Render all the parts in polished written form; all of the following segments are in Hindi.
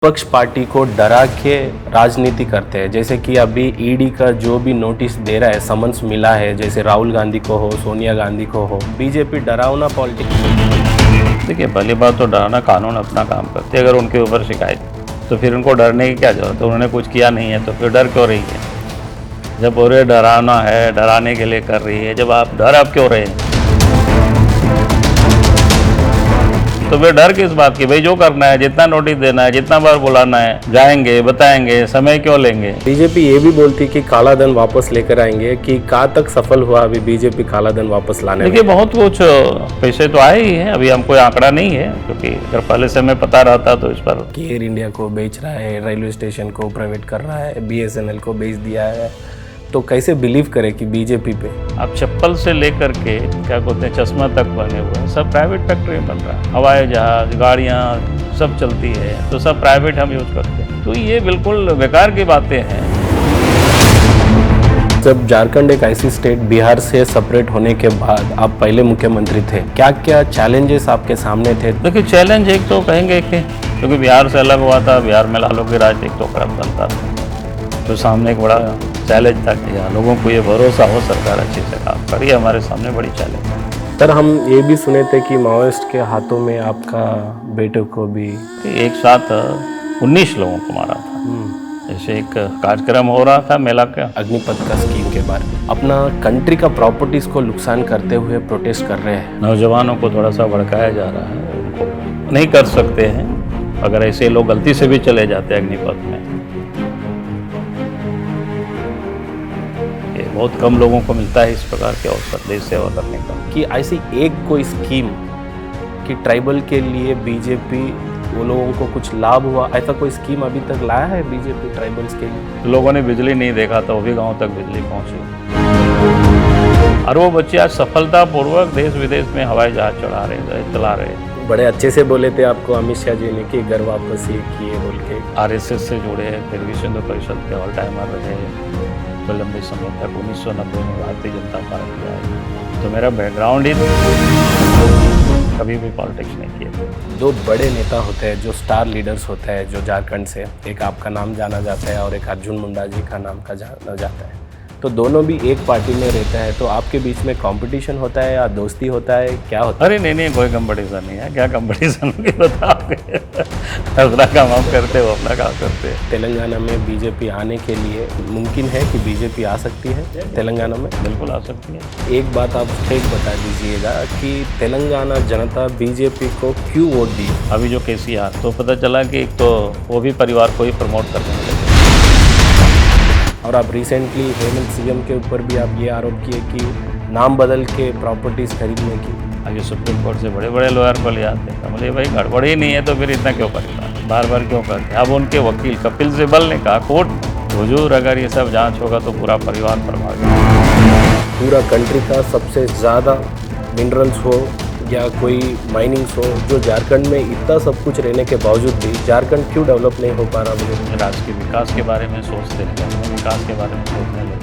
विपक्ष पार्टी को डरा के राजनीति करते हैं। जैसे कि अभी ईडी का जो भी नोटिस दे रहा है, समन्स मिला है, जैसे राहुल गांधी को हो, सोनिया गांधी को हो, बीजेपी डरावना पॉलिटिक्स। देखिए, पहली बात तो डराना, कानून अपना काम करते हैं। अगर उनके ऊपर शिकायत तो फिर उनको डरने की क्या जरूरत है? उन्होंने कुछ किया नहीं है तो फिर डर क्यों रही है? जब पूरे डराना है, डराने के लिए कर रही है, जब आप डर आप क्यों रहे हैं? तो फिर डर किस बात की? भाई जो करना है, जितना नोटिस देना है, जितना बार बुलाना है, जाएंगे, बताएंगे, समय क्यों लेंगे? बीजेपी ये भी बोलती कि काला धन वापस लेकर आएंगे, कि कहाँ तक सफल हुआ अभी बीजेपी काला धन वापस लाने में? देखिए, बहुत कुछ पैसे तो आए ही हैं, अभी हमको आंकड़ा नहीं है, क्योंकि अगर पहले से हमें पता रहता तो इस पर। एयर इंडिया को बेच रहा है, रेलवे स्टेशन को प्राइवेट कर रहा है, BSNL को बेच दिया है, तो कैसे बिलीव करें कि बीजेपी पे? आप चप्पल से लेकर के क्या कहते हैं चश्मा तक बने हुए हैं, सब प्राइवेट फैक्ट्री में बन रहा है। हवाई जहाज, गाड़ियाँ सब चलती है तो सब प्राइवेट हम यूज करते हैं। तो ये बिल्कुल बेकार की बातें हैं। जब झारखंड एक ऐसी स्टेट बिहार से सेपरेट होने के बाद आप पहले मुख्यमंत्री थे, क्या क्या चैलेंजेस आपके सामने थे? देखिए, चैलेंज एक तो कहेंगे कि क्योंकि बिहार से अलग हुआ था, बिहार में लालू की राज एक तो खराब चलता था, तो सामने एक बड़ा चैलेंज था कि यहाँ लोगों को ये भरोसा हो सरकार अच्छे से काम कर रही है। हमारे सामने बड़ी चैलेंज है। सर, हम ये भी सुने थे कि माओइस्ट के हाथों में आपका बेटे को भी एक साथ 19 लोगों को मारा था। जैसे एक कार्यक्रम हो रहा था मेला का, अग्निपथ का स्कीम के बारे में अपना कंट्री का प्रॉपर्टीज को नुकसान करते हुए प्रोटेस्ट कर रहे हैं। नौजवानों को थोड़ा सा भड़काया जा रहा है, उनको नहीं कर सकते हैं। अगर ऐसे लोग गलती से भी चले जाते हैं अग्निपथ में, बहुत कम लोगों को मिलता है इस प्रकार के अवसर देश सेवा करने का। कि ऐसी एक कोई स्कीम कि ट्राइबल के लिए बीजेपी वो लोगों को कुछ लाभ हुआ, ऐसा कोई स्कीम अभी तक लाया है बीजेपी ट्राइबल्स के लिए? लोगों ने बिजली नहीं देखा था, वो भी गांव तक बिजली पहुंची, और वो बच्चे आज सफलतापूर्वक देश विदेश में हवाई जहाज चला रहे। बड़े अच्छे से बोले थे आपको अमित शाह जी ने कि घर वापस ये किए बोल के। RSS से जुड़े, फिर विश्व हिंदू परिषद के ऑल टाइमर रहे लंबे समय तक। 1990 में भारतीय जनता पार्टी आई, तो मेरा बैकग्राउंड ही कभी भी पॉलिटिक्स नहीं किया। दो बड़े नेता होते हैं जो स्टार लीडर्स होते हैं जो झारखंड से, एक आपका नाम जाना जाता है और एक अर्जुन मुंडा जी का नाम का जाना जाता है, तो दोनों भी एक पार्टी में रहते हैं, तो आपके बीच में कंपटीशन होता है या दोस्ती होता है, क्या होता है? अरे नहीं, कोई कंपटीशन नहीं है। क्या कंपटीशन की बताओगे? अपना काम हम करते हो, अपना काम करते हैं। तेलंगाना में बीजेपी आने के लिए मुमकिन है कि बीजेपी आ सकती है तेलंगाना में? बिल्कुल आ सकती है। एक बात आप स्ट्रेट बता दीजिएगा कि तेलंगाना जनता बीजेपी को क्यों वोट दी? अभी जो KCR, तो पता चला कि एक तो वो भी परिवार को ही प्रमोट करने लगे, और आप रिसेंटली हेमंत CM के ऊपर भी आप ये आरोप किए कि नाम बदल के प्रॉपर्टीज खरीदने की। आगे सुप्रीम कोर्ट से बड़े बड़े लॉयर को ले आते हैं। बोले भाई गड़बड़ ही नहीं है तो फिर इतना क्यों करेगा, बार बार क्यों करते? अब उनके वकील कपिल सिब्बल ने कहा कोर्ट हुजूर, अगर ये सब जांच होगा तो पूरा परिवार प्रभावित। पूरा कंट्री का सबसे ज़्यादा मिनरल्स हो या कोई माइनिंग्स हो, जो झारखंड में इतना सब कुछ रहने के बावजूद भी झारखंड क्यों डेवलप नहीं हो पा रहा? मुझे राज्य के विकास के बारे में सोचते हैं, विकास के बारे में सोचने लगे।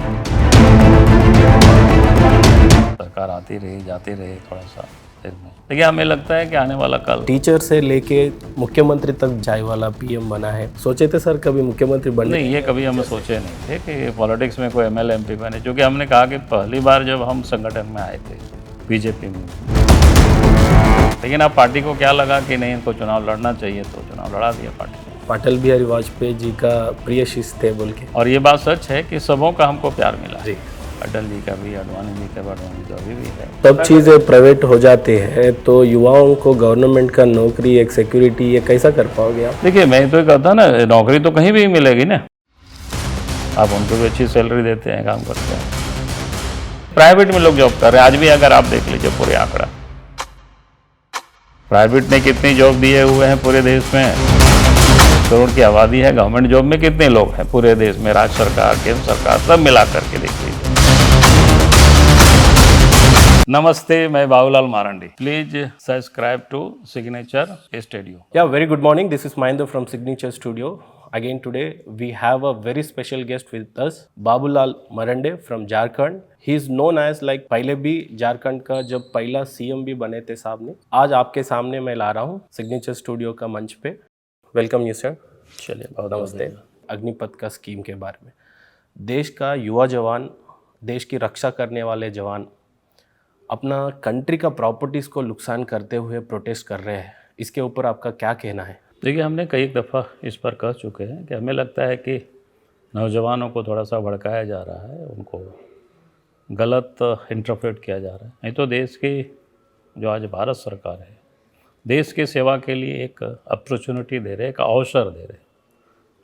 सरकार आती रही जाती रही, थोड़ा सा देखिए, हमें लगता है कि आने वाला कल टीचर से लेके मुख्यमंत्री तक जाए वाला PM बना है। सोचे थे सर कभी मुख्यमंत्री बनने? नहीं, ये कभी हम सोचे नहीं थे कि पॉलिटिक्स में कोई MLA MP बने, क्योंकि हमने कहा कि पहली बार जब हम संगठन में आए थे बीजेपी में, लेकिन अब पार्टी को क्या लगा कि नहीं, इनको चुनाव लड़ना चाहिए, तो चुनाव लड़ा दिया पार्टी ने। अटल बिहारी वाजपेयी जी का प्रिय शिष्य थे बोल के, और ये बात सच है कि सबों का हमको प्यार मिला जी। अटल जी का भी, अडवाणी जी का, अडवाणी तो अभी भी है। सब चीज़ें प्राइवेट हो जाती है तो युवाओं को गवर्नमेंट का नौकरी, एक सिक्योरिटी, ये कैसा कर पाओगे आप? देखिए, मैं तो कहता ना, नौकरी तो कहीं भी मिलेगी ना, आप उनको भी अच्छी सैलरी देते हैं, काम करते हैं। प्राइवेट में लोग जॉब कर रहे हैं आज भी। अगर आप देख लीजिए पूरे आंकड़ा, प्राइवेट ने कितनी जॉब दिए हुए हैं पूरे देश में, करोड़ की आबादी है। गवर्नमेंट जॉब में कितने लोग हैं पूरे देश में, राज्य सरकार, केंद्र सरकार, सब मिला करके देख लीजिए। नमस्ते, मैं Babulal Marandi. Please subscribe to signature studio. Yeah, very good morning. This is Mahendra from Signature Studio. Again today we have a very special guest with us, Babulal Marande from Jharkhand. He is known as like पहले भी झारखंड का जब पहला CM भी बने थे साहब ने। आज आपके सामने मैं ला रहा हूँ सिग्नेचर स्टूडियो का मंच पे। Welcome you sir. चलिए, बहुत बहुत नमस्ते। धन्यवाद। अग्निपथ का स्कीम के बारे में, देश का युवा जवान, देश की रक्षा करने वाले जवान अपना कंट्री का प्रॉपर्टीज़ को नुकसान करते हुए प्रोटेस्ट कर रहे हैं, इसके ऊपर आपका क्या कहना है? देखिए, हमने कई दफ़ा इस पर कह चुके हैं कि हमें लगता है कि नौजवानों को थोड़ा सा भड़काया जा रहा है, उनको गलत इंटरप्रेट किया जा रहा है। नहीं तो देश की जो आज भारत सरकार है, देश की सेवा के लिए एक अपॉर्चुनिटी दे रहे, एक अवसर दे रहे,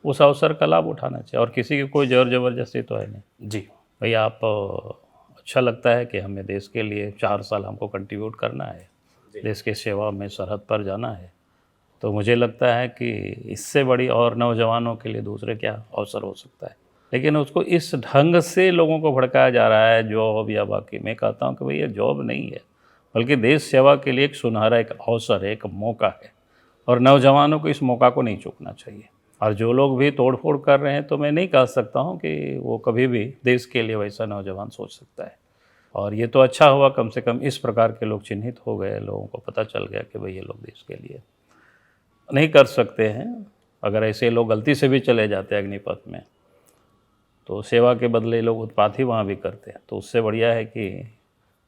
उस अवसर का लाभ उठाना चाहिए। और किसी की कोई ज़ोर ज़बरदस्ती तो है नहीं। जी। भाई आप अच्छा लगता है कि हमें देश के लिए 4 साल हमको कंट्रीब्यूट करना है, देश की सेवा में सरहद पर जाना है, तो मुझे लगता है कि इससे बड़ी और नौजवानों के लिए दूसरे क्या अवसर हो सकता है। लेकिन उसको इस ढंग से लोगों को भड़काया जा रहा है, जॉब या बाकी। मैं कहता हूँ कि भाई ये जॉब नहीं है, बल्कि देश सेवा के लिए एक सुनहरा एक अवसर है, एक मौका है, और नौजवानों को इस मौका को नहीं चूकना चाहिए। और जो लोग भी तोड़फोड़ कर रहे हैं, तो मैं नहीं कह सकता हूँ कि वो कभी भी देश के लिए वैसा नौजवान सोच सकता है। और ये तो अच्छा हुआ, कम से कम इस प्रकार के लोग चिन्हित हो गए, लोगों को पता चल गया कि भाई ये लोग देश के लिए नहीं कर सकते हैं। अगर ऐसे लोग गलती से भी चले जाते हैं अग्निपथ में, तो सेवा के बदले लोग उत्पात ही वहाँ भी करते हैं। तो उससे बढ़िया है कि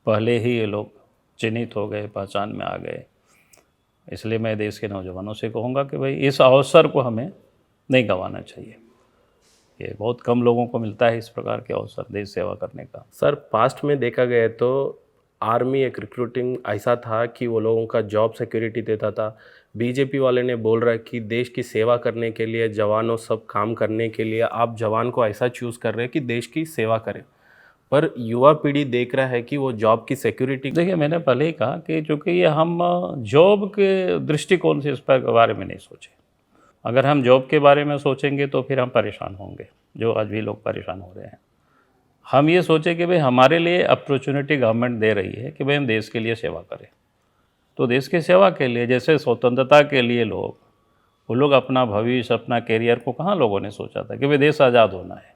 पहले ही ये लोग चिन्हित हो गए, पहचान में आ गए। इसलिए मैं देश के नौजवानों से कहूँगा कि भाई इस अवसर को हमें नहीं गंवाना चाहिए। ये बहुत कम लोगों को मिलता है इस प्रकार के अवसर देश सेवा करने का। सर, पास्ट में देखा गया तो आर्मी एक रिक्रूटिंग ऐसा था कि वो लोगों का जॉब सिक्योरिटी देता था। बीजेपी वाले ने बोल रहा है कि देश की सेवा करने के लिए, जवानों सब काम करने के लिए आप जवान को ऐसा चूज़ कर रहे हैं कि देश की सेवा करें, पर युवा पीढ़ी देख रहा है कि वो जॉब की सिक्योरिटी। देखिए, मैंने पहले ही कहा कि चूँकि ये हम जॉब के दृष्टिकोण से इस पर बारे में नहीं सोचे। अगर हम जॉब के बारे में सोचेंगे तो फिर हम परेशान होंगे, जो आज भी लोग परेशान हो रहे हैं। हम ये सोचें कि भाई हमारे लिए अपॉर्चुनिटी गवर्नमेंट दे रही है कि भाई हम देश के लिए सेवा करें। तो देश की सेवा के लिए, जैसे स्वतंत्रता के लिए लोग, वो लोग अपना भविष्य, अपना कैरियर को कहाँ लोगों ने सोचा था कि भाई देश आज़ाद होना है,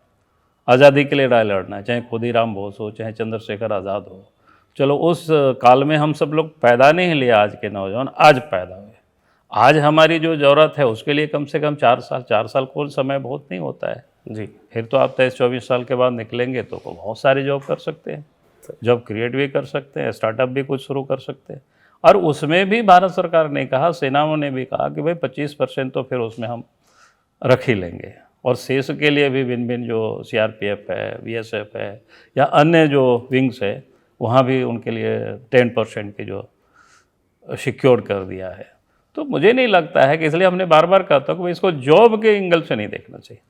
आज़ादी के लिए लड़ाई लड़ना है, चाहे खुदीराम बोस हो, चाहे चंद्रशेखर आज़ाद हो। चलो, उस काल में हम सब लोग पैदा नहीं लिए, आज के नौजवान आज पैदा हुए। आज हमारी जो ज़रूरत है उसके लिए कम से कम 4 साल को समय बहुत नहीं होता है जी। फिर तो आप 23-24 साल के बाद निकलेंगे तो बहुत सारी जॉब कर सकते हैं, जॉब क्रिएट भी कर सकते हैं, स्टार्टअप भी कुछ शुरू कर सकते हैं। और उसमें भी भारत सरकार ने कहा, सेनाओं ने भी कहा कि भाई 25% तो फिर उसमें हम रख ही लेंगे, और शेष के लिए भी भिन्न भिन्न जो CRPF है, BSF है, या अन्य जो विंग्स है, वहाँ भी उनके लिए 10% की जो सिक्योर कर दिया है। तो मुझे नहीं लगता है कि, इसलिए हमने बार बार कहता हूँ कि इसको जॉब के एंगल से नहीं देखना चाहिए।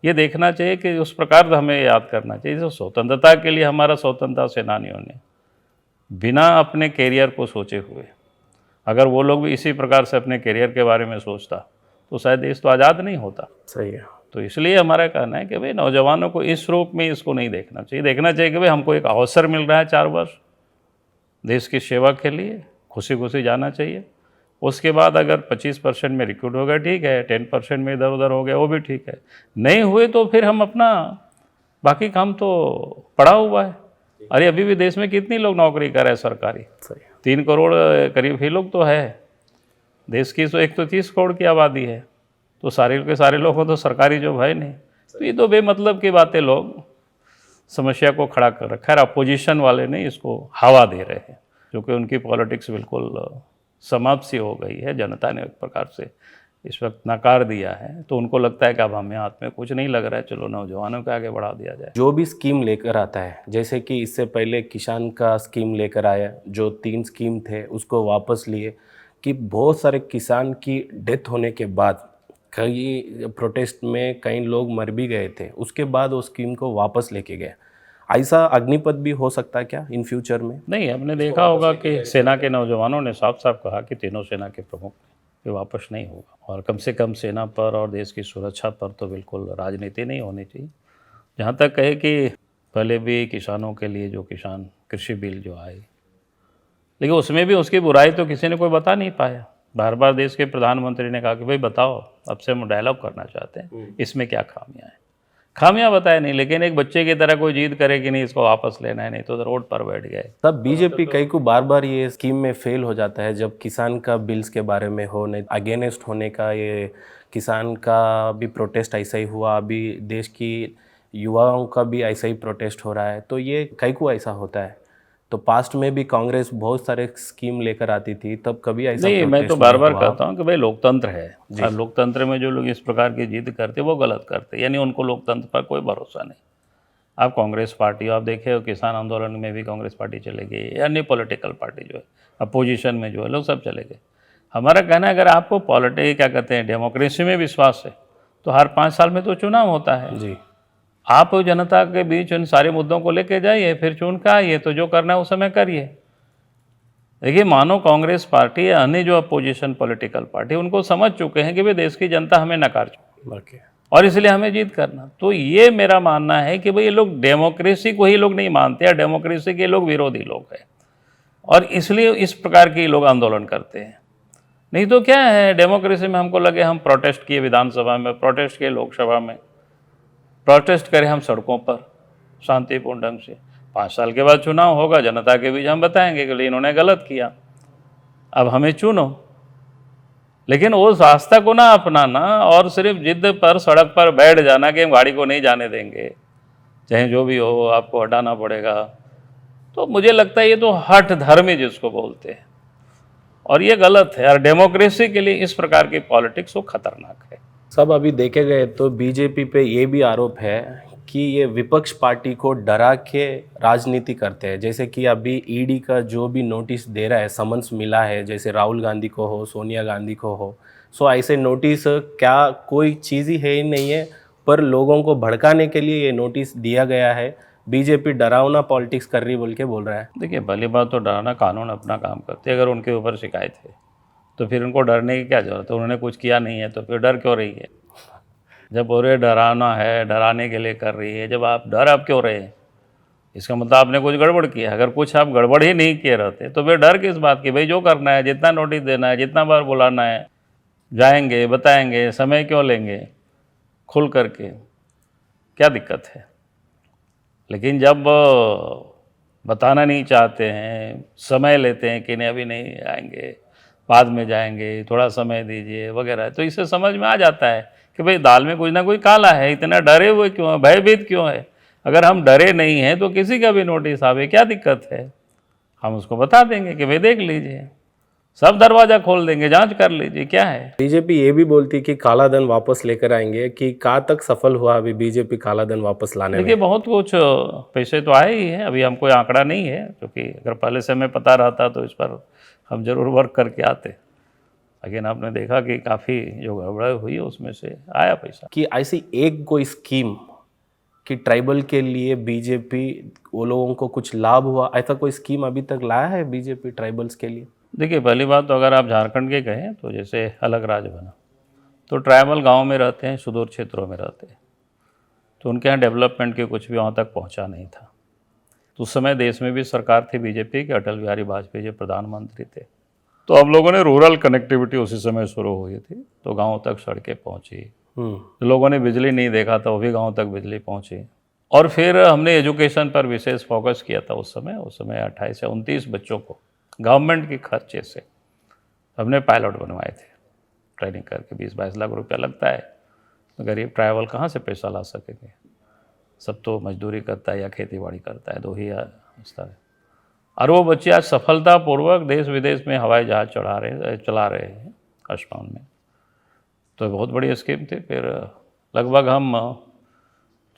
ये देखना चाहिए कि उस प्रकार से हमें याद करना चाहिए, जो स्वतंत्रता के लिए हमारा स्वतंत्रता सेनानियों ने बिना अपने कैरियर को सोचे हुए, अगर वो लोग भी इसी प्रकार से अपने कैरियर के बारे में सोचता तो शायद देश तो आज़ाद नहीं होता। सही है। तो इसलिए हमारा कहना है कि भाई नौजवानों को इस रूप में इसको नहीं देखना चाहिए। देखना चाहिए कि भाई हमको एक अवसर मिल रहा है 4 वर्ष देश की सेवा के लिए, खुशी खुशी जाना चाहिए। उसके बाद अगर 25% में रिक्रूट हो गया ठीक है, 10% में इधर उधर हो गया वो भी ठीक है, नहीं हुए तो फिर हम अपना बाकी काम तो पड़ा हुआ है। अरे अभी भी देश में कितनी लोग नौकरी कर रहे हैं सरकारी, 3 करोड़ करीब ही लोग तो है। देश की 130 करोड़ की आबादी है, तो सारे के सारे लोगों को तो सरकारी जॉब है नहीं। तो ये तो बेमतलब की बातें लोग समस्या को खड़ा कर रखा है। अपोजिशन वाले ने इसको हवा दे रहे हैं, क्योंकि उनकी पॉलिटिक्स बिल्कुल समाप्त सी हो गई है। जनता ने एक प्रकार से इस वक्त नकार दिया है, तो उनको लगता है कि अब हमें हाथ में कुछ नहीं लग रहा है, चलो नौजवानों के आगे बढ़ा दिया जाए। जो भी स्कीम लेकर आता है, जैसे कि इससे पहले किसान का स्कीम लेकर आया, जो 3 स्कीम थे उसको वापस लिए, कि बहुत सारे किसान की डेथ होने के बाद कई प्रोटेस्ट में कई लोग मर भी गए थे, उसके बाद वो स्कीम को वापस लेके गए। ऐसा अग्निपथ भी हो सकता है क्या इन फ्यूचर में? नहीं, हमने देखा होगा कि सेना के नौजवानों ने साफ साफ कहा कि तीनों सेना के प्रमुख ये वापस नहीं होगा, और कम से कम सेना पर और देश की सुरक्षा पर तो बिल्कुल राजनीति नहीं होनी चाहिए। जहाँ तक कहे कि पहले भी किसानों के लिए जो किसान कृषि बिल जो आए, लेकिन उसमें भी उसकी बुराई तो किसी ने कोई बता नहीं पाया। बार बार देश के प्रधानमंत्री ने कहा कि भाई बताओ, अब से हम डायलॉग करना चाहते हैं, इसमें क्या खामियाँ हैं। खामियां बताए नहीं, लेकिन एक बच्चे की तरह कोई जिद करे कि नहीं इसको वापस लेना है, नहीं तो रोड पर बैठ गए। तब बीजेपी कई को बार बार ये स्कीम में फेल हो जाता है जब किसान का बिल्स के बारे में हो, नहीं अगेंस्ट होने का, ये किसान का भी प्रोटेस्ट ऐसा ही हुआ, अभी देश की युवाओं का भी ऐसा ही प्रोटेस्ट हो रहा है, तो ये कई को ऐसा होता है। तो पास्ट में भी कांग्रेस बहुत सारे स्कीम लेकर आती थी, तब कभी ऐसा नहीं, मैं तो protest बार नहीं बार हुआ। कहता हूँ कि भाई लोकतंत्र है, और लोकतंत्र में जो लोग इस प्रकार की जिद करते वो गलत करते, यानी उनको लोकतंत्र पर कोई भरोसा नहीं। आप कांग्रेस पार्टी आप देखे हो, किसान आंदोलन में भी कांग्रेस पार्टी चले गई, अन्य पॉलिटिकल पार्टी जो है अपोजिशन में जो है लोग सब चले गए। हमारा कहना है अगर आपको पॉलिटिक्स क्या कहते हैं डेमोक्रेसी में विश्वास है तो हर 5 साल में तो चुनाव होता है। जी, आप जनता के बीच उन सारे मुद्दों को लेके जाइए, फिर चुन के आइए, तो जो करना है उस समय करिए। देखिए, मानो कांग्रेस पार्टी या अन्य जो अपोजिशन पॉलिटिकल पार्टी उनको समझ चुके हैं कि भाई देश की जनता हमें नकार चुकी ओके, और इसलिए हमें जीत करना। तो ये मेरा मानना है कि भाई ये लोग डेमोक्रेसी को ही लोग नहीं मानते, या डेमोक्रेसी के लोग विरोधी लोग हैं, और इसलिए इस प्रकार के लोग आंदोलन करते हैं। नहीं तो क्या है, डेमोक्रेसी में हमको लगे हम प्रोटेस्ट किए विधानसभा में, प्रोटेस्ट किए लोकसभा में, प्रोटेस्ट करें हम सड़कों पर शांतिपूर्ण ढंग से। 5 साल के बाद चुनाव होगा, जनता के बीच हम बताएंगे कि इन्होंने गलत किया, अब हमें चुनो। लेकिन वो रास्ता को ना अपनाना और सिर्फ जिद पर सड़क पर बैठ जाना कि हम गाड़ी को नहीं जाने देंगे, चाहे जो भी हो आपको हटाना पड़ेगा, तो मुझे लगता है ये तो हठ धर्म ही जिसको बोलते हैं, और ये गलत है। और डेमोक्रेसी के लिए इस प्रकार की पॉलिटिक्स वो खतरनाक है। सब अभी देखे गए तो बीजेपी पे ये भी आरोप है कि ये विपक्ष पार्टी को डरा के राजनीति करते हैं। जैसे कि अभी ईडी का जो भी नोटिस दे रहा है, समन्स मिला है, जैसे राहुल गांधी को हो, सोनिया गांधी को हो, सो ऐसे नोटिस क्या कोई चीज़ ही है ही नहीं है, पर लोगों को भड़काने के लिए ये नोटिस दिया गया है। बीजेपी डरावना पॉलिटिक्स कर रही बोल के बोल रहा है। देखिए, पहली बात तो डराना, कानून अपना काम करते, अगर उनके ऊपर शिकायत है तो फिर उनको डरने की क्या जरूरत है, उन्होंने कुछ किया नहीं है तो फिर डर क्यों रही है। जब उन्हें डराना है, डराने के लिए कर रही है, जब आप डर आप क्यों रहे हैं, इसका मतलब आपने कुछ गड़बड़ किया। अगर कुछ आप गड़बड़ ही नहीं किए रहते तो फिर डर किस बात की। भाई जो करना है, जितना नोटिस देना है, जितना बार बुलाना है, जाएंगे, बताएंगे, समय क्यों लेंगे, खुल करके, क्या दिक्कत है। लेकिन जब बताना नहीं चाहते हैं, समय लेते हैं कि नहीं अभी नहीं आएंगे, बाद में जाएंगे, थोड़ा समय दीजिए वगैरह, तो इससे समझ में आ जाता है कि भाई दाल में कुछ ना कुछ काला है। इतना डरे हुए क्यों है, भयभीत क्यों है। अगर हम डरे नहीं हैं तो किसी का भी नोटिस आवे क्या दिक्कत है, हम उसको बता देंगे कि भाई देख लीजिए, सब दरवाज़ा खोल देंगे, जांच कर लीजिए, क्या है। बीजेपी ये भी बोलती कि काला धन वापस लेकर आएंगे, कि कहाँ तक सफल हुआ अभी बीजेपी काला धन वापस लाने में? देखिए, बहुत कुछ पैसे तो आए ही हैं, अभी हमको आंकड़ा नहीं है, क्योंकि अगर पहले से हमें पता रहता तो इस पर हम जरूर वर्क करके आते। लेकिन आपने देखा कि काफ़ी जो गड़बड़ हुई उसमें से आया पैसा। कि ऐसी एक कोई स्कीम कि ट्राइबल के लिए बीजेपी वो लोगों को कुछ लाभ हुआ, ऐसा कोई स्कीम अभी तक लाया है बीजेपी ट्राइबल्स के लिए? देखिए, पहली बात तो अगर आप झारखंड के कहें तो जैसे अलग राज्य बना तो ट्राइबल गांव में रहते हैं, सुदूर क्षेत्रों में रहते हैं, तो उनके यहाँ डेवलपमेंट के कुछ भी वहाँ तक पहुँचा नहीं था। तो उस समय देश में भी सरकार थी बीजेपी की, अटल बिहारी वाजपेयी जी प्रधानमंत्री थे, तो हम लोगों ने रूरल कनेक्टिविटी उसी समय शुरू हुई थी, तो गाँव तक सड़कें पहुँची, लोगों ने बिजली नहीं देखा था वो भी गाँव तक बिजली पहुँची। और फिर हमने एजुकेशन पर विशेष फोकस किया था उस समय 28 से 29 बच्चों को गवर्नमेंट के खर्चे से हमने पायलट बनवाए थे, ट्रेनिंग करके 20-22 लाख रुपया लगता है, तो गरीब ट्राइबल कहाँ से पैसा ला सकेंगे, सब तो मजदूरी करता है या खेती बाड़ी करता है, 2 ही रास्ता है। और वो बच्चे आज सफलतापूर्वक देश विदेश में हवाई जहाज़ चला रहे हैं आसमान में, तो बहुत बड़ी स्कीम थी। फिर लगभग हम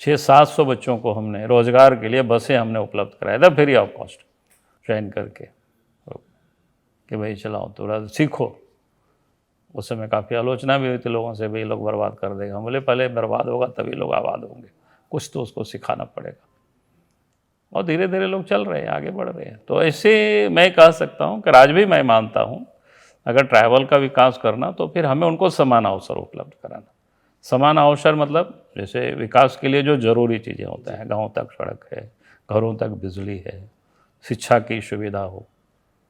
600-700 बच्चों को हमने रोज़गार के लिए बसें हमने उपलब्ध कराया था फ्री ऑफ कॉस्ट, ट्रेन करके कि भाई चलाओ थोड़ा सीखो। उस समय काफ़ी आलोचना भी हुई थी लोगों से, भाई लोग बर्बाद कर देगा। हम बोले पहले बर्बाद होगा तभी लोग आबाद होंगे, कुछ तो उसको सिखाना पड़ेगा। और धीरे धीरे लोग चल रहे हैं, आगे बढ़ रहे हैं। तो ऐसे मैं कह सकता हूँ कि आज भी मैं मानता हूँ अगर ट्राइबल का विकास करना तो फिर हमें उनको समान अवसर उपलब्ध कराना। समान अवसर मतलब जैसे विकास के लिए जो ज़रूरी चीज़ें होता है, गाँव तक सड़क है, घरों तक बिजली है, शिक्षा की सुविधा हो,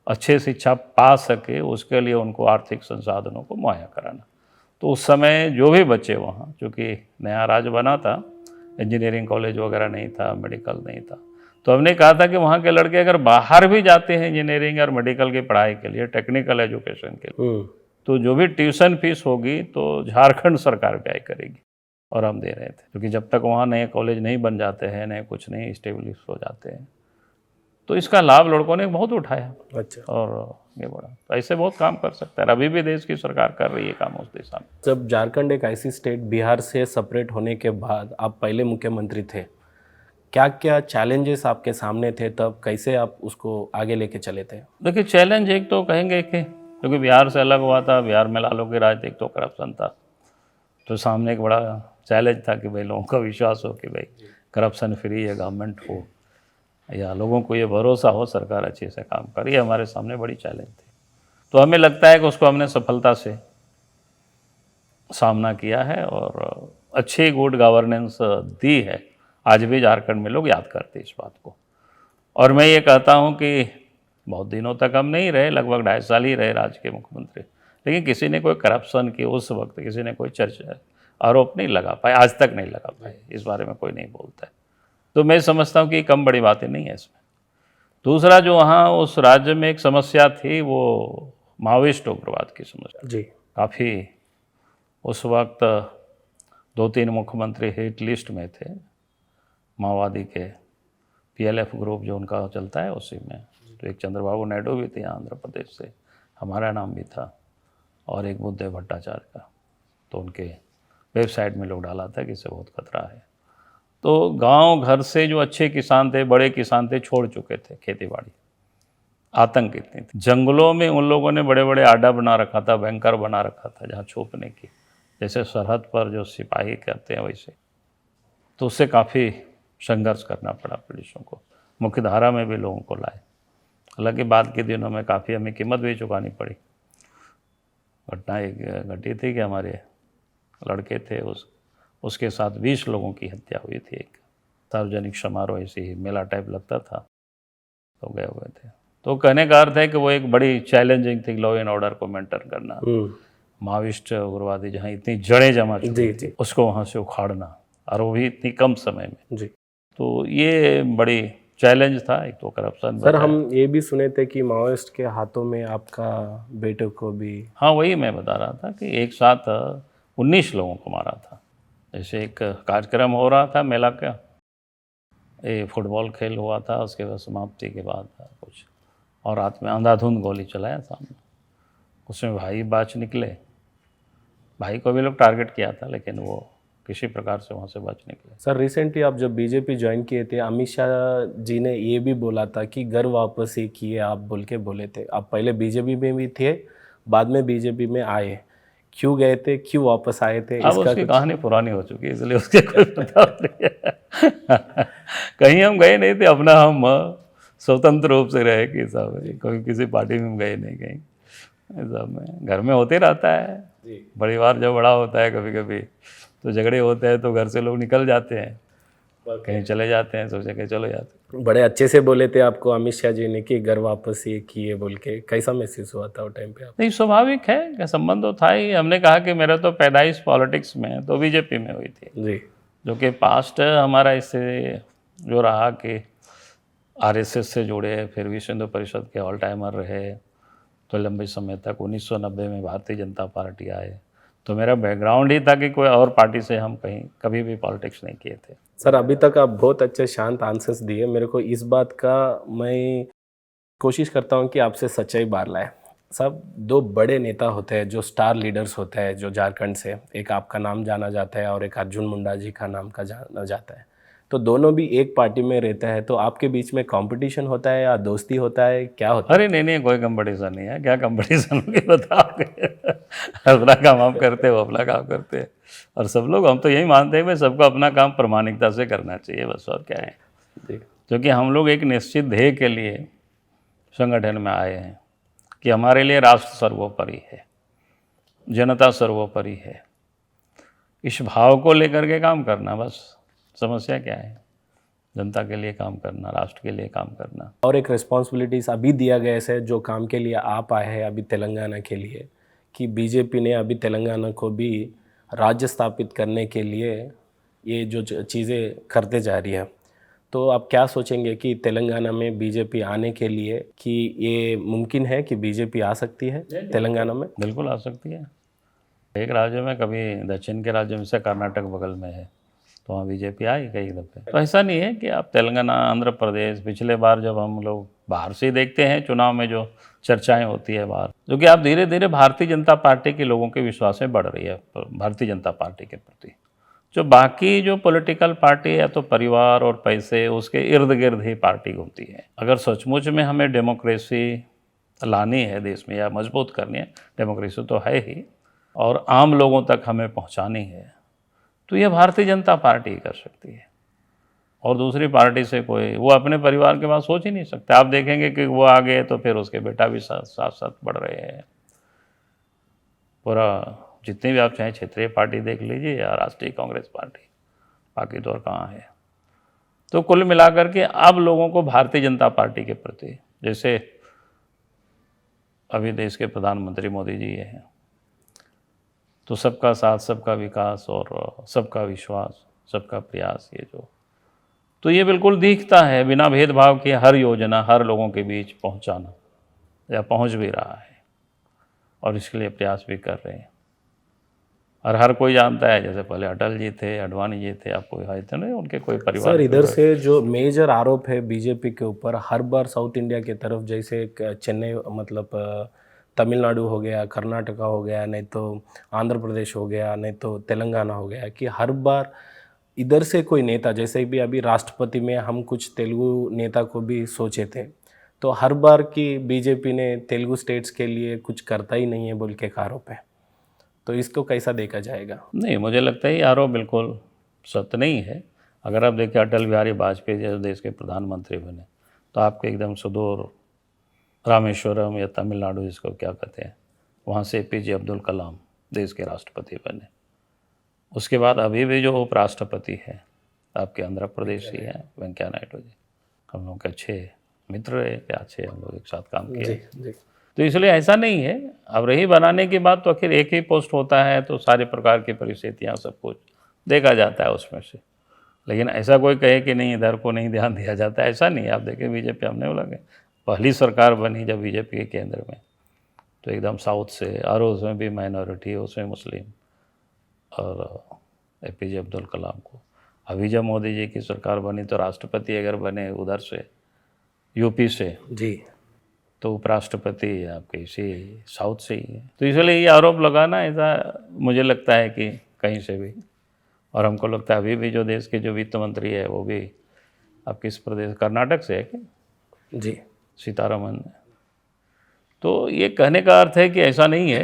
अच्छे शिक्षा पा सके, उसके लिए उनको आर्थिक संसाधनों को मुहैया कराना। तो उस समय जो भी बच्चे वहाँ, चूँकि नया राज्य बना था, इंजीनियरिंग कॉलेज वगैरह नहीं था, मेडिकल नहीं था। तो हमने कहा था कि वहाँ के लड़के अगर बाहर भी जाते हैं इंजीनियरिंग और मेडिकल की पढ़ाई के लिए, टेक्निकल एजुकेशन के लिए, तो जो भी ट्यूशन फीस होगी तो झारखंड सरकार व्यय करेगी, और हम दे रहे थे। क्योंकि जब तक वहाँ नए कॉलेज नहीं बन जाते हैं, नए कुछ नहीं इस्टेब्लिश हो जाते हैं, तो इसका लाभ लड़कों ने बहुत उठाया। अच्छा। और ये बड़ा तो ऐसे बहुत काम कर सकता है। अभी भी देश की सरकार कर रही है काम उस दिशा में। जब झारखंड एक ऐसी स्टेट बिहार से सेपरेट होने के बाद आप पहले मुख्यमंत्री थे, क्या क्या चैलेंजेस आपके सामने थे, तब कैसे आप उसको आगे लेके चले थे? देखिए, चैलेंज एक तो कहेंगे कि क्योंकि बिहार से अलग हुआ था, बिहार में लालू की राज, एक तो करप्शन था, तो सामने एक बड़ा चैलेंज था कि भाई लोगों का विश्वास हो कि भाई करप्शन फ्री है गवर्नमेंट हो, या लोगों को ये भरोसा हो सरकार अच्छे से काम कर रही है। हमारे सामने बड़ी चैलेंज थी। तो हमें लगता है कि उसको हमने सफलता से सामना किया है और अच्छी गुड गवर्नेंस दी है। आज भी झारखंड में लोग याद करते हैं इस बात को। और मैं ये कहता हूँ कि बहुत दिनों तक हम नहीं रहे, लगभग 2.5 साल ही रहे राज्य के मुख्यमंत्री, लेकिन किसी ने कोई करप्शन की उस वक्त किसी ने कोई चर्चा आरोप नहीं लगा पाए, आज तक नहीं लगा पाए। इस बारे में कोई नहीं बोलता है। तो मैं समझता हूँ कि कम बड़ी बातें नहीं है इसमें। दूसरा, जो वहाँ उस राज्य में एक समस्या थी वो माओवादी उग्रवाद की समस्या जी। काफ़ी उस वक्त 2-3 मुख्यमंत्री हिट लिस्ट में थे माओवादी के, PLF ग्रुप जो उनका चलता है उसी में। तो एक चंद्रबाबू नायडू भी थे आंध्र प्रदेश से, हमारा नाम भी था, और एक बुद्धदेव भट्टाचार्य का। तो उनके वेबसाइट में लोग डाला था कि इससे बहुत खतरा है। तो गांव घर से जो अच्छे किसान थे, बड़े किसान थे, छोड़ चुके थे खेती बाड़ी। आतंक इतनी थी। जंगलों में उन लोगों ने बड़े बड़े आडा बना रखा था, बैंकर बना रखा था जहाँ छुपने की, जैसे सरहद पर जो सिपाही करते हैं वैसे। तो उससे काफ़ी संघर्ष करना पड़ा पुलिसों को, मुख्य धारा में भी लोगों को लाए। हालांकि बाद के दिनों में काफ़ी हमें कीमत भी चुकानी पड़ी। घटना एक घटी थी कि हमारे लड़के थे, उसके साथ 20 लोगों की हत्या हुई थी। एक सार्वजनिक समारोह, ऐसे ही मेला टाइप लगता था, तो गए हुए थे। तो कहने का अर्थ है कि वो एक बड़ी चैलेंजिंग थी लॉ एंड ऑर्डर को मेंटेन करना। माओवादी उग्रवादी जहाँ इतनी जड़ें जमा चुकी थी उसको वहाँ से उखाड़ना, और वो भी इतनी कम समय में। जी। तो ये बड़ी चैलेंज था। एक तो करप्शन। सर, हम ये भी सुने थे कि माओइस्ट के हाथों में आपका बेटे को भी। हाँ, वही मैं बता रहा था कि एक साथ 19 लोगों को मारा था। जैसे एक कार्यक्रम हो रहा था मेला का, ये फुटबॉल खेल हुआ था, उसके बाद समाप्ति के बाद कुछ और रात में अंधाधुंध गोली चलाया सामने, उसमें भाई बाच निकले। भाई को भी लोग टारगेट किया था, लेकिन वो किसी प्रकार से वहाँ से बच निकले। सर, रिसेंटली आप जब बीजेपी ज्वाइन किए थे, अमित शाह जी ने ये भी बोला था कि घर वापस ही किए आप बोल के बोले थे। आप पहले बीजेपी में भी थे, बाद में बीजेपी में आए, क्यों गए थे, क्यों वापस आए थे? अब उसकी कहानी पुरानी हो चुकी है, इसलिए उसके कोई पता नहीं है। कहीं हम गए नहीं थे, अपना हम स्वतंत्र रूप से रहे कि साहब, कोई किसी पार्टी में गए नहीं कहीं। सब में घर में होते रहता है। परिवार जब बड़ा होता है कभी कभी तो झगड़े होते हैं, तो घर से लोग निकल जाते हैं, कहीं चले जाते हैं, सोचे कि चलो जाते। बड़े अच्छे से बोले थे आपको अमित शाह जी ने कि घर वापस ये किए बोल के, कैसा महसूस हुआ था वो टाइम पे आप? नहीं, स्वाभाविक है कि संबंध तो था ही। हमने कहा कि मेरा तो पैदाइश पॉलिटिक्स में तो बीजेपी में हुई थी जी, जो कि पास्ट हमारा इससे जो रहा कि RSS से जुड़े, फिर विश्व हिंदू परिषद के ऑल टाइमर रहे, तो लंबे समय तक 1990 में भारतीय जनता पार्टी आए। तो मेरा बैकग्राउंड ही था कि कोई और पार्टी से हम कभी भी पॉलिटिक्स नहीं किए थे। सर, अभी तक आप बहुत अच्छे शांत आंसर्स दिए। मेरे को इस बात का मैं कोशिश करता हूँ कि आपसे सच्चाई बाहर लाए। सब 2 बड़े नेता होते हैं जो स्टार लीडर्स होते हैं जो झारखंड से, एक आपका नाम जाना जाता है और एक अर्जुन मुंडा जी का नाम का जाना जाता है। तो दोनों भी एक पार्टी में रहते हैं, तो आपके बीच में कंपटीशन होता है या दोस्ती होता है, क्या होता है? अरे नहीं, कोई कंपटीशन नहीं है। क्या कंपटीशन होगी बताओगे? अपना काम हम करते हैं, वो अपना काम करते हैं, और सब लोग हम तो यही मानते हैं कि सबको अपना काम प्रामाणिकता से करना चाहिए, बस, और क्या है। क्योंकि हम लोग एक निश्चित ध्येय के लिए संगठन में आए हैं कि हमारे लिए राष्ट्र सर्वोपरि है, जनता सर्वोपरि है। इस भाव को लेकर के काम करना, बस। समस्या क्या है? जनता के लिए काम करना, राष्ट्र के लिए काम करना। और एक रिस्पॉन्सिबिलिटीज़ अभी दिया गया है जो काम के लिए आप आए हैं अभी तेलंगाना के लिए, कि बीजेपी ने अभी तेलंगाना को भी राज्य स्थापित करने के लिए ये जो चीज़ें करते जा रही है, तो आप क्या सोचेंगे कि तेलंगाना में बीजेपी आने के लिए कि ये मुमकिन है कि बीजेपी आ सकती है तेलंगाना में? बिल्कुल आ सकती है। एक राज्य में, कभी दक्षिण के राज्य में से कर्नाटक बगल में है, तो वहाँ बीजेपी आई कई दफ़े। तो ऐसा नहीं है कि आप तेलंगाना, आंध्र प्रदेश, पिछले बार जब हम लोग बाहर से देखते हैं चुनाव में जो चर्चाएं होती है बाहर, जो कि आप धीरे धीरे भारतीय जनता पार्टी के लोगों के विश्वास में बढ़ रही है भारतीय जनता पार्टी के प्रति। जो बाकी जो पॉलिटिकल पार्टी है, या तो परिवार और पैसे उसके इर्द गिर्द ही पार्टी घूमती है। अगर सचमुच में हमें डेमोक्रेसी लानी है देश में या मजबूत करनी है, डेमोक्रेसी तो है ही, और आम लोगों तक हमें पहुंचानी है, तो ये भारतीय जनता पार्टी कर सकती है। और दूसरी पार्टी से कोई, वो अपने परिवार के बाद सोच ही नहीं सकते। आप देखेंगे कि वो आ गए तो फिर उसके बेटा भी साथ साथ बढ़ रहे हैं। पूरा जितनी भी आप चाहें क्षेत्रीय पार्टी देख लीजिए या राष्ट्रीय कांग्रेस पार्टी, बाकी तो और कहाँ है। तो कुल मिलाकर के अब लोगों को भारतीय जनता पार्टी के प्रति, जैसे अभी देश के प्रधानमंत्री मोदी जी हैं, तो सबका साथ, सबका विकास और सबका विश्वास, सबका प्रयास, ये जो, तो ये बिल्कुल दिखता है बिना भेदभाव के हर योजना हर लोगों के बीच पहुंचाना, या पहुंच भी रहा है, और इसके लिए प्रयास भी कर रहे हैं। और हर कोई जानता है, जैसे पहले अटल जी थे, अडवाणी जी थे, आपको आए थे ना, उनके कोई परिवार। सर, इधर से जो मेजर आरोप है बीजेपी के ऊपर, हर बार साउथ इंडिया की तरफ, जैसे चेन्नई, मतलब तमिलनाडु हो गया, कर्नाटका हो गया, नहीं तो आंध्र प्रदेश हो गया, नहीं तो तेलंगाना हो गया, कि हर बार इधर से कोई नेता, जैसे भी अभी राष्ट्रपति में हम कुछ तेलुगु नेता को भी सोचे थे, तो हर बार की बीजेपी ने तेलुगु स्टेट्स के लिए कुछ करता ही नहीं है बोल के एक आरोप है, तो इसको कैसा देखा जाएगा? नहीं, मुझे लगता है ये आरोप बिल्कुल सत्य नहीं है। अगर आप देखें अटल बिहारी वाजपेयी जैसे देश के प्रधानमंत्री बने, तो आपके एकदम सुदूर रामेश्वरम या तमिलनाडु, जिसको क्या कहते हैं, वहाँ से APJ अब्दुल कलाम देश के राष्ट्रपति बने। उसके बाद अभी भी जो उपराष्ट्रपति है आपके आंध्र प्रदेश ही है, वेंकैया नायडू जी। हम लोग के अच्छे मित्र रहे, अच्छे हम लोग एक साथ काम किए। जी। तो इसलिए ऐसा नहीं है। अब रही बनाने की बात, तो आखिर एक ही पोस्ट होता है, तो सारे प्रकार की परिस्थितियाँ सब कुछ देखा जाता है उसमें से। लेकिन ऐसा कोई कहे कि नहीं इधर को नहीं ध्यान दिया जाता है, ऐसा नहीं है। आप देखें बीजेपी, हमने बोला कि पहली सरकार बनी जब बीजेपी के केंद्र में, तो एकदम साउथ से, और उसमें भी माइनॉरिटी, उसमें मुस्लिम, और APJ अब्दुल कलाम को। अभी जब मोदी जी की सरकार बनी, तो राष्ट्रपति अगर बने उधर से UP से जी, तो उपराष्ट्रपति आपके इसी साउथ से ही है। तो इसलिए ये आरोप लगाना ऐसा मुझे लगता है कि कहीं से भी, और हमको लगता है अभी भी जो देश के जो वित्त मंत्री है वो भी आप किस प्रदेश, कर्नाटक से है क्या? जी। सीतारमन। तो ये कहने का अर्थ है कि ऐसा नहीं है।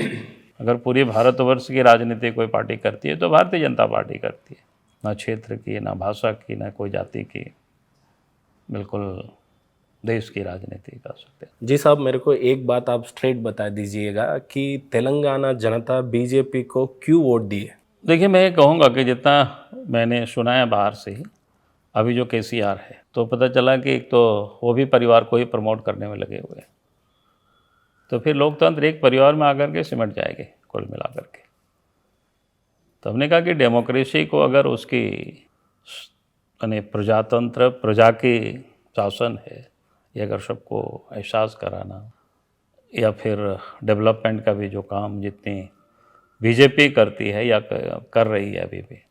अगर पूरी भारतवर्ष की राजनीति कोई पार्टी करती है तो भारतीय जनता पार्टी करती है, ना क्षेत्र की, ना भाषा की, ना कोई जाति की, बिल्कुल देश की राजनीति कर सकते हैं। जी साहब, मेरे को एक बात आप स्ट्रेट बता दीजिएगा कि तेलंगाना जनता बीजेपी को क्यों वोट दी है? देखिए, मैं ये कहूँगा कि जितना मैंने सुना है बाहर से ही, अभी जो KCR है, तो पता चला कि एक तो वो भी परिवार को ही प्रमोट करने में लगे हुए हैं, तो फिर लोकतंत्र एक परिवार में आकर के सिमट जाएंगे कुल मिला करके। तो हमने कहा कि डेमोक्रेसी को अगर उसकी यानी प्रजातंत्र, प्रजा की शासन है, ये अगर सबको एहसास कराना, या फिर डेवलपमेंट का भी जो काम जितनी बीजेपी करती है या कर रही है अभी भी,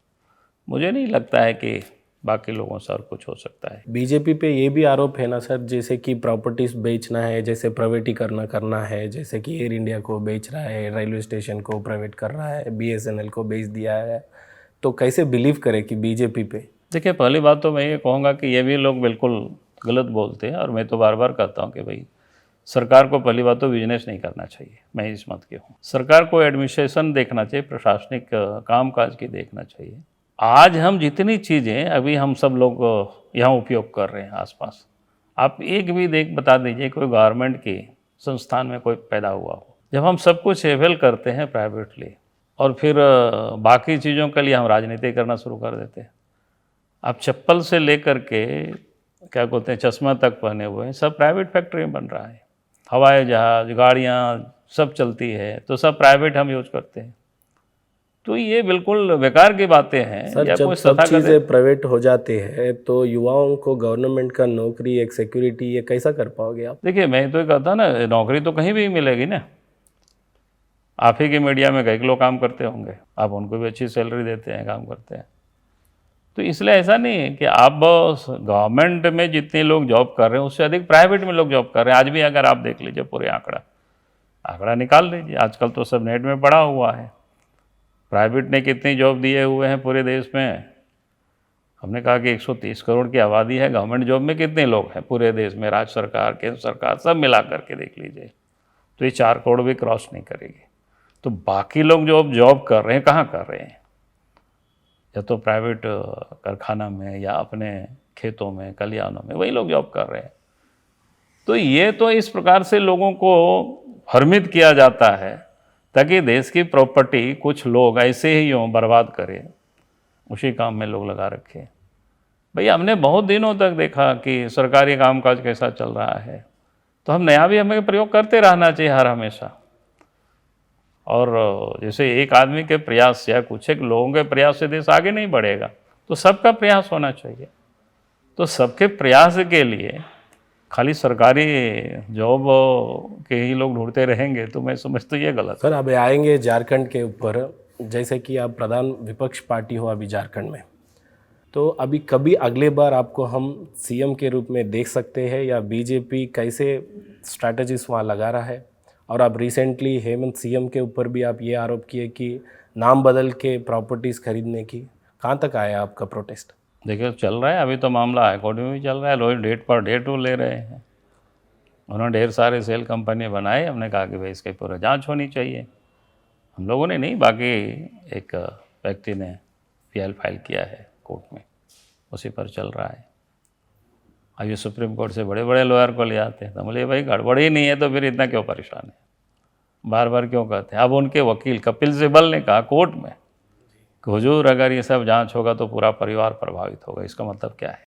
मुझे नहीं लगता है कि बाकी लोगों से और कुछ हो सकता है। बीजेपी पे ये भी आरोप है ना सर, जैसे कि प्रॉपर्टीज बेचना है, जैसे प्राइवेटीकरण करना है, जैसे कि एयर इंडिया को बेच रहा है, रेलवे स्टेशन को प्राइवेट कर रहा है, BSNL को बेच दिया है, तो कैसे बिलीव करें कि बीजेपी पे? देखिए, पहली बात तो मैं ये कहूँगा कि ये भी लोग बिल्कुल गलत बोलते हैं, और मैं तो बार बार कहता हूँ कि भाई सरकार को पहली बात तो बिजनेस नहीं करना चाहिए, मैं इस मत के हूँ। सरकार को एडमिनिस्ट्रेशन देखना चाहिए, प्रशासनिक कामकाज की देखना चाहिए। आज हम जितनी चीज़ें अभी हम सब लोग यहाँ उपयोग कर रहे हैं आसपास, आप एक भी बता दीजिए कोई गवर्नमेंट की संस्थान में कोई पैदा हुआ हो। जब हम सब कुछ अवेल करते हैं प्राइवेटली, और फिर बाकी चीज़ों के लिए हम राजनीति करना शुरू कर देते हैं। आप चप्पल से लेकर के क्या बोलते हैं चश्मा तक पहने हुए हैं, सब प्राइवेट फैक्ट्री में बन रहा है। हवाई जहाज़, गाड़ियाँ सब चलती है, तो सब प्राइवेट हम यूज करते हैं। तो ये बिल्कुल बेकार की बातें हैं। सर या जब कोई सब तथाकथित चीज़ें प्राइवेट हो जाती है तो युवाओं को गवर्नमेंट का नौकरी, एक सिक्योरिटी, ये कैसा कर पाओगे आप? देखिए, मैं तो ये कहता ना, नौकरी तो कहीं भी मिलेगी ना। आप ही के मीडिया में कई लोग काम करते होंगे, आप उनको भी अच्छी सैलरी देते हैं, काम करते हैं। तो इसलिए ऐसा नहीं है कि आप गवर्नमेंट में जितने लोग जॉब कर रहे हैं उससे अधिक प्राइवेट में लोग जॉब कर रहे हैं। आज भी अगर आप देख लीजिए पूरे आंकड़ा निकाल लीजिए, आजकल तो सब नेट में पड़ा हुआ है। प्राइवेट ने कितनी जॉब दिए हुए हैं पूरे देश में? हमने कहा कि 130 करोड़ की आबादी है, गवर्नमेंट जॉब में कितने लोग हैं पूरे देश में? राज्य सरकार, केंद्र सरकार, सब मिला करके देख लीजिए तो ये 4 करोड़ भी क्रॉस नहीं करेगी। तो बाकी लोग जो अब जॉब कर रहे हैं, कहाँ कर रहे हैं? या तो प्राइवेट कारखाना में या अपने खेतों में, कल्याणों में, वही लोग जॉब कर रहे हैं। तो ये तो इस प्रकार से लोगों को भ्रमित किया जाता है ताकि देश की प्रॉपर्टी कुछ लोग ऐसे ही यूँ बर्बाद करें, उसी काम में लोग लगा रखे। भाई हमने बहुत दिनों तक देखा कि सरकारी कामकाज कैसा चल रहा है, तो हम नया भी हमें प्रयोग करते रहना चाहिए हर हमेशा। और जैसे एक आदमी के प्रयास या कुछ एक लोगों के प्रयास से देश आगे नहीं बढ़ेगा, तो सबका प्रयास होना चाहिए। तो सबके प्रयास के लिए खाली सरकारी जॉब के ही लोग ढूंढते रहेंगे तो मैं समझता हूँ ये गलत। सर अब आएंगे झारखंड के ऊपर, जैसे कि आप प्रधान विपक्ष पार्टी हो अभी झारखंड में, तो अभी कभी अगले बार आपको हम सीएम के रूप में देख सकते हैं, या बीजेपी कैसे स्ट्रैटेजीज वहाँ लगा रहा है? और आप रिसेंटली हेमंत सीएम के ऊपर भी आप ये आरोप किए कि नाम बदल के प्रॉपर्टीज़ खरीदने की, कहाँ तक आया आपका प्रोटेस्ट? देखिए चल रहा है, अभी तो मामला हाईकोर्ट में भी चल रहा है, लोग डेट पर डेट वो ले रहे हैं। उन्होंने ढेर सारे सेल कंपनी बनाए, हमने कहा कि भाई इसकी पूरा जांच होनी चाहिए। हम लोगों ने नहीं, बाकी एक व्यक्ति ने पीएल फाइल किया है कोर्ट में, उसी पर चल रहा है। अब ये सुप्रीम कोर्ट से बड़े बड़े लॉयर को ले आते हैं, तो बोले भाई गड़बड़ ही नहीं है तो फिर इतना क्यों परेशान है, बार बार क्यों कहते हैं? अब उनके वकील कपिल सिब्बल ने कहा कोर्ट में कि हुजूर अगर ये सब जांच होगा तो पूरा परिवार प्रभावित होगा। इसका मतलब क्या है?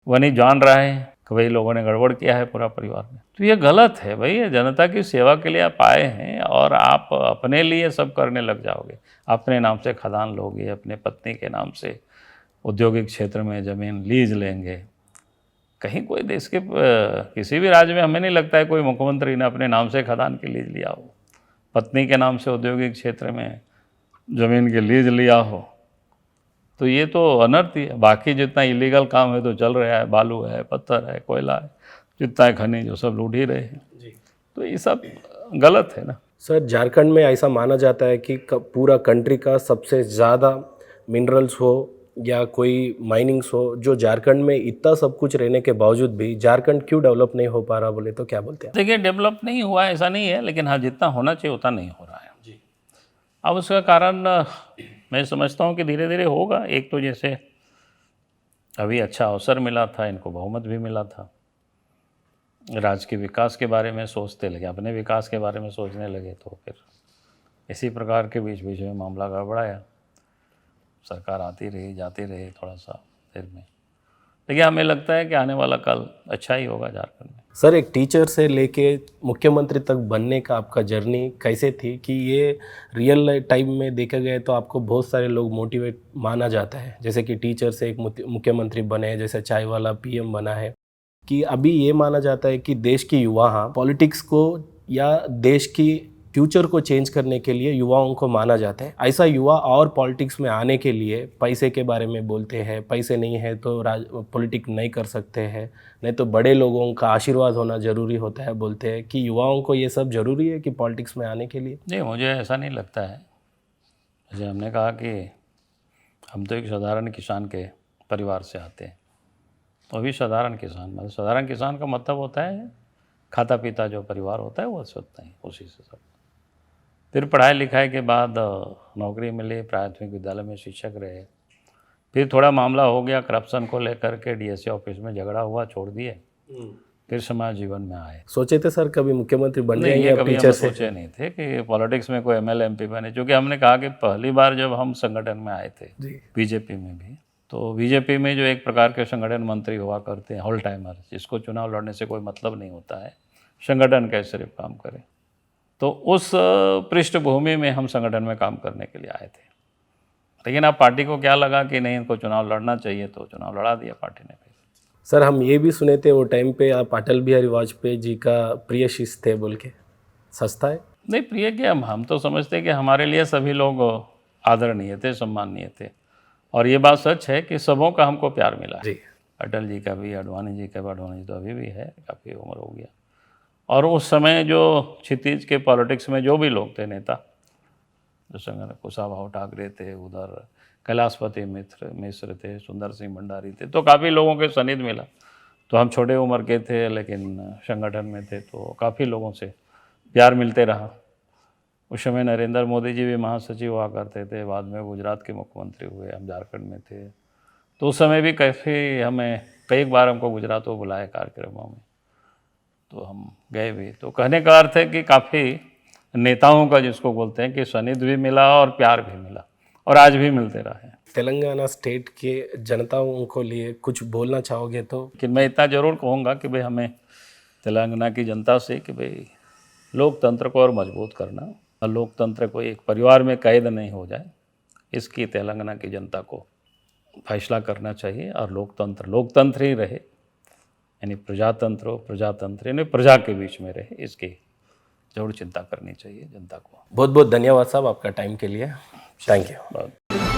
वह नहीं जान रहा है कि भाई लोगों ने गड़बड़ किया है पूरा परिवार ने। तो ये गलत है भाई, ये जनता की सेवा के लिए आप आए हैं और आप अपने लिए सब करने लग जाओगे। अपने नाम से खदान लोगे, अपने पत्नी के नाम से औद्योगिक क्षेत्र में ज़मीन लीज लेंगे। कहीं कोई देश के किसी भी राज्य में हमें नहीं लगता है कोई मुख्यमंत्री ने अपने नाम से खदान की लीज लिया हो, पत्नी के नाम से औद्योगिक क्षेत्र में ज़मीन की लीज लिया हो। तो ये तो अनर्थ ही है। बाकी जितना इलीगल काम है तो चल रहा है, बालू है, पत्थर है, कोयला है, जितना है खनिज, जो सब लूट ही रहे हैं जी। तो ये सब गलत है ना। सर झारखंड में ऐसा माना जाता है कि पूरा कंट्री का सबसे ज़्यादा मिनरल्स हो या कोई माइनिंग्स हो, जो झारखंड में इतना सब कुछ रहने के बावजूद भी झारखंड क्यों डेवलप नहीं हो पा रहा, बोले तो क्या बोलते हैं? देखिए, डेवलप नहीं हुआ ऐसा नहीं है, लेकिन हाँ जितना होना चाहिए उतना नहीं हो रहा है जी। अब उसका कारण मैं समझता हूँ कि धीरे धीरे होगा। एक तो जैसे अभी अच्छा अवसर मिला था, इनको बहुमत भी मिला था, राज्य के विकास के बारे में सोचते लगे, अपने विकास के बारे में सोचने लगे, तो फिर इसी प्रकार के बीच बीच में मामला गड़बड़ाया। सरकार आती रही जाती रही थोड़ा सा देर में, लेकिन हमें लगता है कि आने वाला कल अच्छा ही होगा झारखंड में। सर एक टीचर से लेके मुख्यमंत्री तक बनने का आपका जर्नी कैसे थी, कि ये रियल टाइम में देखा गया तो आपको बहुत सारे लोग मोटिवेट माना जाता है, जैसे कि टीचर से एक मुख्यमंत्री बने, जैसे चाय वाला पीएम बना है, कि अभी ये माना जाता है कि देश की युवा पॉलिटिक्स को या देश की फ्यूचर को चेंज करने के लिए युवाओं को माना जाता है। ऐसा युवा और पॉलिटिक्स में आने के लिए पैसे के बारे में बोलते हैं, पैसे नहीं है तो पॉलिटिक्स नहीं कर सकते हैं, नहीं तो बड़े लोगों का आशीर्वाद होना ज़रूरी होता है, बोलते हैं कि युवाओं को ये सब ज़रूरी है कि पॉलिटिक्स में आने के लिए? नहीं, मुझे ऐसा नहीं लगता है। जैसे हमने कहा कि हम तो एक साधारण किसान के परिवार से आते हैं, तो अभी साधारण किसान, मतलब साधारण किसान का मतलब होता है खाता पीता जो परिवार होता है वो होता है, उसी से सब। फिर पढ़ाई लिखाई के बाद नौकरी मिली, प्राथमिक विद्यालय में शिक्षक रहे। फिर थोड़ा मामला हो गया करप्शन को लेकर के, डीएससी ऑफिस में झगड़ा हुआ, छोड़ दिए। फिर समाज जीवन में आए। सोचे थे सर कभी मुख्यमंत्री बनने? नहीं, ये कभी हम सोचे नहीं थे कि पॉलिटिक्स में कोई एमएलए एमपी बने, क्योंकि हमने कहा कि पहली बार जब हम संगठन में आए थे बीजेपी में भी, तो बीजेपी में जो एक प्रकार के संगठन मंत्री हुआ करते हैं होल टाइमर, जिसको चुनाव लड़ने से कोई मतलब नहीं होता है, संगठन कैसे सिर्फ काम करे, तो उस पृष्ठभूमि में हम संगठन में काम करने के लिए आए थे। लेकिन अब पार्टी को क्या लगा कि नहीं इनको चुनाव लड़ना चाहिए, तो चुनाव लड़ा दिया पार्टी ने। सर हम ये भी सुने थे वो टाइम पे आप अटल बिहारी वाजपेयी जी का प्रिय शिष्य थे बोल के, सस्ता है? नहीं, प्रिय क्या, हम तो समझते कि हमारे लिए सभी लोग आदरणीय थे, सम्माननीय थे। और ये बात सच है कि सबों का हमको प्यार मिला है। जी। अटल जी का भी, अडवाणी जी का भी। अडवाणी जी तो अभी भी है, काफ़ी उम्र हो गया। और उस समय जो क्षितिज के पॉलिटिक्स में जो भी लोग थे नेता, जैसे कुशाभाऊ ठाकरे थे, उधर कैलाशपति मिश्र थे, सुंदर सिंह भंडारी थे, तो काफ़ी लोगों के सानिध्य मिला। तो हम छोटे उम्र के थे लेकिन संगठन में थे, तो काफ़ी लोगों से प्यार मिलते रहा। उस समय नरेंद्र मोदी जी भी महासचिव हुआ करते थे, बाद में गुजरात के मुख्यमंत्री हुए, हम झारखंड में थे। तो उस समय भी काफ़ी हमें कई बार हमको गुजरात को बुलाए कार्यक्रमों में, तो हम गए भी। तो कहने का अर्थ है कि काफ़ी नेताओं का, जिसको बोलते हैं कि सानिध्य भी मिला और प्यार भी मिला, और आज भी मिलते रहे। तेलंगाना स्टेट के जनताओं को लिए कुछ बोलना चाहोगे तो? लेकिन मैं इतना ज़रूर कहूँगा कि भाई हमें तेलंगाना की जनता से कि भाई लोकतंत्र को और मजबूत करना, और लोकतंत्र को एक परिवार में कैद नहीं हो जाए, इसकी तेलंगाना की जनता को फैसला करना चाहिए। और लोकतंत्र ही रहे, यानी प्रजातंत्र हो, प्रजातंत्र यानी प्रजा के बीच में रहे, इसकी जरूर चिंता करनी चाहिए जनता को। बहुत बहुत धन्यवाद साहब आपका टाइम के लिए। Thank you.